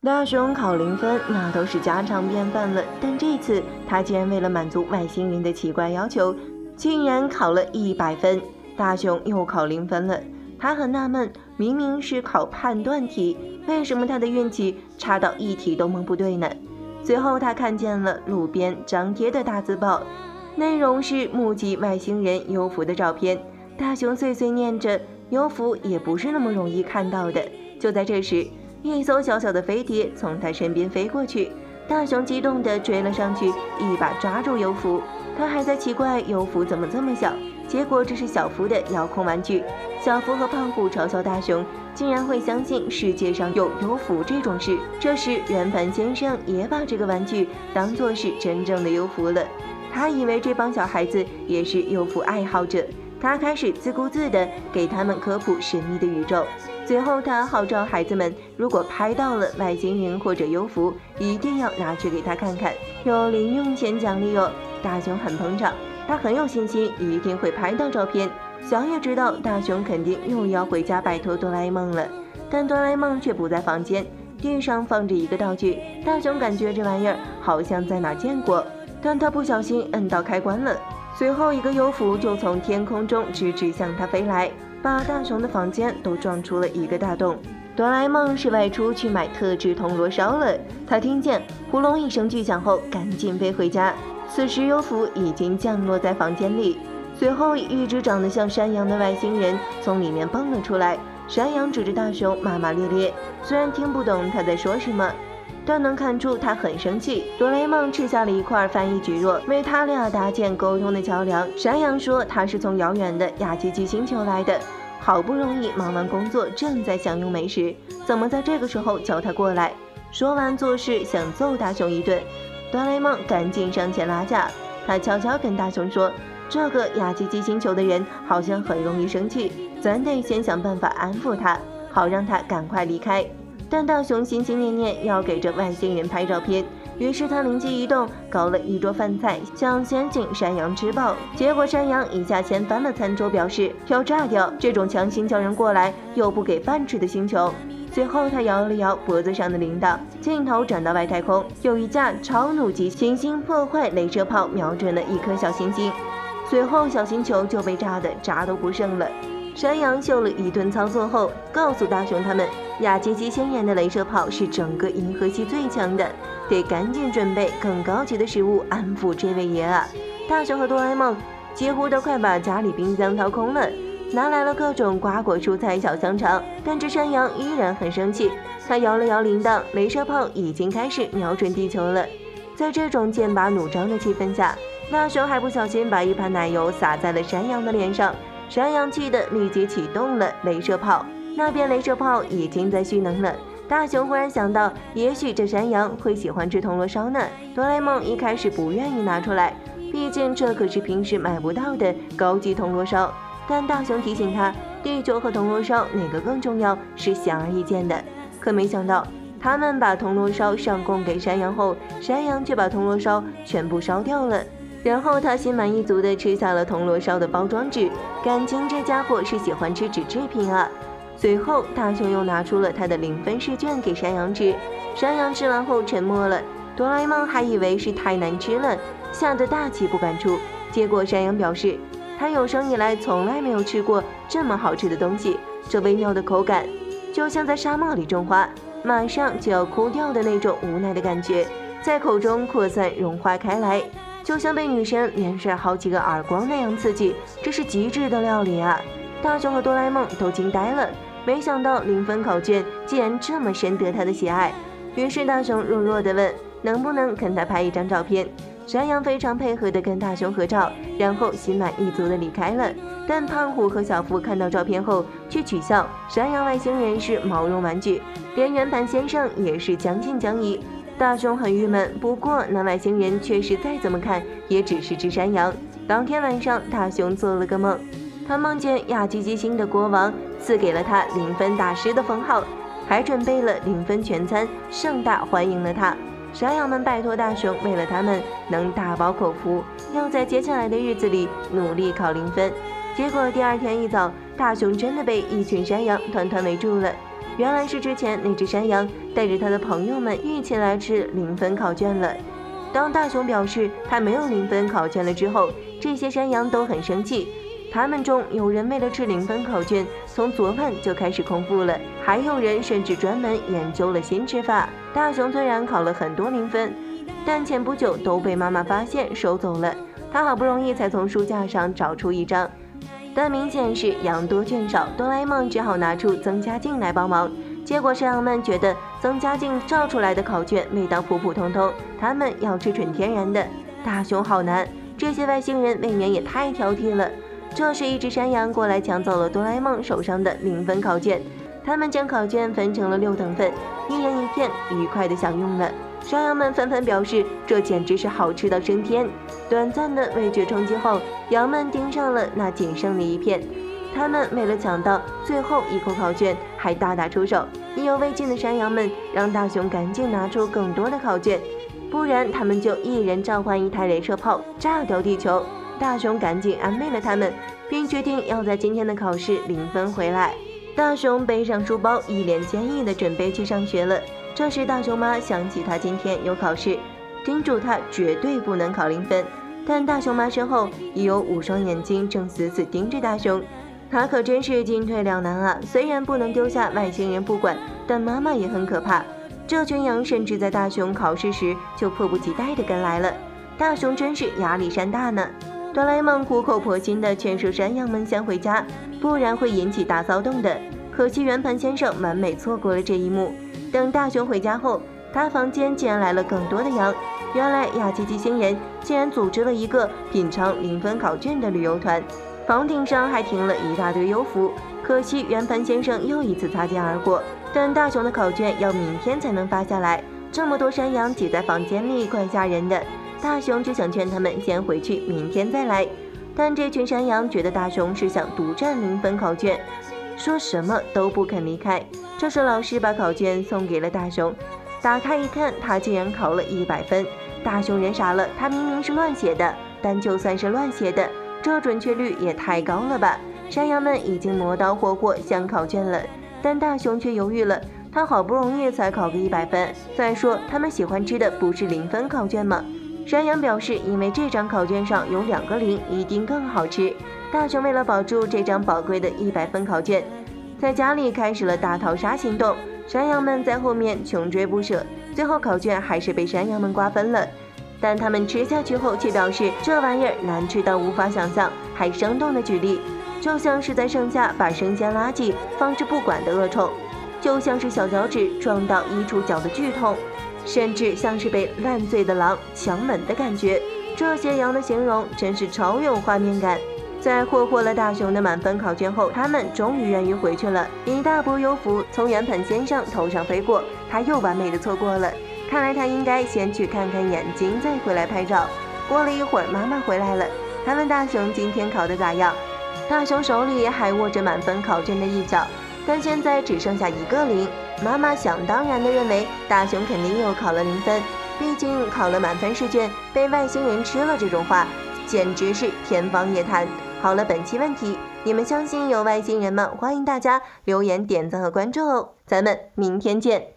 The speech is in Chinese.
大熊考0分那都是家常便饭了，但这次他竟然为了满足外星人的奇怪要求，竟然考了100分。大熊又考0分了，他很纳闷，明明是考判断题，为什么他的运气差到一题都蒙不对呢？随后他看见了路边张贴的大字报，内容是目击外星人幽浮的照片。大熊碎碎念着，幽浮也不是那么容易看到的。就在这时，一艘小小的飞碟从他身边飞过去，大熊激动地追了上去，一把抓住幽浮。他还在奇怪幽浮怎么这么小，结果这是小夫的遥控玩具。小夫和胖虎嘲笑大熊竟然会相信世界上有幽浮这种事。这时圆盘先生也把这个玩具当作是真正的幽浮了，他以为这帮小孩子也是幽浮爱好者，他开始自顾自地给他们科普神秘的宇宙。最后他号召孩子们，如果拍到了外星人或者幽浮，一定要拿去给他看看，有零用钱奖励哦。大熊很捧场，他很有信心一定会拍到照片。小野知道大熊肯定又要回家拜托哆啦 A 梦了，但哆啦 A 梦却不在房间，地上放着一个道具。大熊感觉这玩意儿好像在哪见过，但他不小心摁到开关了，随后一个幽浮就从天空中直直向他飞来，把大熊的房间都撞出了一个大洞。哆啦 A 梦是外出去买特制铜锣烧了，他听见呼隆一声巨响后赶紧飞回家。此时幽浮已经降落在房间里，随后一只长得像山羊的外星人从里面蹦了出来。山羊指着大熊骂骂咧咧，虽然听不懂他在说什么，但能看出他很生气。哆啦 A 梦吃下了一块翻译蒟蒻，为他俩搭建沟通的桥梁。山羊说他是从遥远的亚基基星球来的，好不容易忙完工作，正在享用美食，怎么在这个时候叫他过来？说完做事想揍大熊一顿。哆啦 A 梦赶紧上前拉架，他悄悄跟大熊说，这个亚基基星球的人好像很容易生气，咱得先想办法安抚他，好让他赶快离开。但大熊心心念念要给这外星人拍照片，于是他灵机一动，搞了一桌饭菜，想先请山羊吃饱。结果山羊一下掀翻了餐桌，表示要炸掉这种强行叫人过来又不给饭吃的星球。随后他摇了摇脖子上的铃铛，镜头转到外太空，有一架超弩级行星破坏镭射炮瞄准了一颗小行星，随后小星球就被炸得渣都不剩了。山羊秀了一顿操作后，告诉大熊他们，亚基基星人的镭射炮是整个银河系最强的，得赶紧准备更高级的食物安抚这位爷啊。大熊和哆啦 A 梦几乎都快把家里冰箱掏空了，拿来了各种瓜果蔬菜小香肠，但这山羊依然很生气，他摇了摇铃铛，镭射炮已经开始瞄准地球了。在这种剑拔弩张的气氛下，大熊还不小心把一盘奶油洒在了山羊的脸上，山羊气得立即启动了镭射炮，那边镭射炮已经在蓄能了。大熊忽然想到，也许这山羊会喜欢吃铜锣烧呢。哆啦 A 梦一开始不愿意拿出来，毕竟这可是平时买不到的高级铜锣烧，但大熊提醒他，地球和铜锣烧哪个更重要是显而易见的。可没想到，他们把铜锣烧上供给山羊后，山羊却把铜锣烧全部烧掉了。然后他心满意足地吃下了铜锣烧的包装纸，感情这家伙是喜欢吃纸制品啊。随后大熊又拿出了他的0分试卷给山羊吃，山羊吃完后沉默了。哆啦 A 梦还以为是太难吃了，吓得大气不敢出。结果山羊表示，他有生以来从来没有吃过这么好吃的东西，这微妙的口感就像在沙漠里种花，马上就要枯掉的那种无奈的感觉，在口中扩散融化开来，就像被女生连甩好几个耳光那样刺激，这是极致的料理啊！大熊和哆啦 A 梦都惊呆了，没想到0分考卷竟然这么深得他的喜爱。于是大熊弱弱地问，能不能跟他拍一张照片？山羊非常配合地跟大熊合照，然后心满意足地离开了。但胖虎和小夫看到照片后却取笑山羊外星人是毛绒玩具，连圆盘先生也是将信将疑。大熊很郁闷，不过那外星人确实再怎么看也只是只山羊。当天晚上，大熊做了个梦，他梦见亚基基星的国王赐给了他0分大师的封号，还准备了0分全餐，盛大欢迎了他。山羊们拜托大熊，为了他们能大饱口福，要在接下来的日子里努力考0分。结果第二天一早，大熊真的被一群山羊团团围住了。原来是之前那只山羊带着他的朋友们一起来吃0分考卷了。当大熊表示他没有0分考卷了之后，这些山羊都很生气。他们中有人为了吃0分考卷，从昨晚就开始空腹了，还有人甚至专门研究了新吃法。大熊虽然考了很多0分，但前不久都被妈妈发现收走了。他好不容易才从书架上找出一张，但明显是羊多卷少，哆啦 A 梦只好拿出增加镜来帮忙。结果山羊们觉得增加镜照出来的考卷味道普普通通，他们要吃纯天然的。大熊好难，这些外星人未免也太挑剔了。这时，一只山羊过来抢走了哆啦 A 梦手上的0分考卷，他们将考卷分成了6等份，一人1片，愉快地享用了。山羊们纷纷表示，这简直是好吃到升天。短暂的味觉冲击后，羊们盯上了那仅剩的1片，他们为了抢到最后1口考卷，还大打出手。意犹未尽的山羊们让大熊赶紧拿出更多的考卷，不然他们就一人召唤1台镭射炮炸掉地球。大熊赶紧安慰了他们，并决定要在今天的考试0分回来。大熊背上书包，一脸坚毅地准备去上学了。这时，大熊妈想起他今天有考试，叮嘱他绝对不能考0分。但大熊妈身后已有5双眼睛正死死盯着大熊，他可真是进退两难啊！虽然不能丢下外星人不管，但妈妈也很可怕。这群羊甚至在大熊考试时就迫不及待地跟来了。大熊真是压力山大呢。哆啦 A 梦苦口婆心地劝说山羊们先回家，不然会引起大骚动的。可惜圆盘先生完美错过了这一幕。等大熊回家后，他房间竟然来了更多的羊。原来雅基基星人竟然组织了一个品尝0分考卷的旅游团，房顶上还停了一大堆幽浮。可惜圆盘先生又一次擦肩而过。但大熊的考卷要明天才能发下来，这么多山羊挤在房间里，怪吓人的。大熊只想劝他们先回去，明天再来。但这群山羊觉得大熊是想独占0分考卷，说什么都不肯离开。这时老师把考卷送给了大熊，打开一看，他竟然考了100分。大熊人傻了，他明明是乱写的，但就算是乱写的，这准确率也太高了吧。山羊们已经磨刀霍霍想考卷了，但大熊却犹豫了，他好不容易才考个100分。再说他们喜欢吃的不是0分考卷吗？山羊表示，因为这张考卷上有2个0，一定更好吃。大熊为了保住这张宝贵的100分考卷，在家里开始了大逃杀行动。山羊们在后面穷追不舍，最后考卷还是被山羊们瓜分了。但他们吃下去后却表示，这玩意儿难吃到无法想象，还生动的举例，就像是在盛夏把生鲜垃圾放置不管的恶虫，就像是小脚趾撞到衣橱角的剧痛，甚至像是被烂醉的狼强吻的感觉。这些羊的形容真是超有画面感。在霍霍了大熊的满分考卷后，他们终于愿意回去了。一大波幽浮从圆盘先生头上飞过，他又完美的错过了。看来他应该先去看看眼睛，再回来拍照。过了一会儿，妈妈回来了，他问大熊今天考得咋样。大熊手里还握着满分考卷的一角，但现在只剩下1个0。妈妈想当然地认为大熊肯定又考了0分，毕竟考了满分试卷被外星人吃了这种话，简直是天方夜谭。好了，本期问题，你们相信有外星人吗？欢迎大家留言、点赞和关注哦，咱们明天见。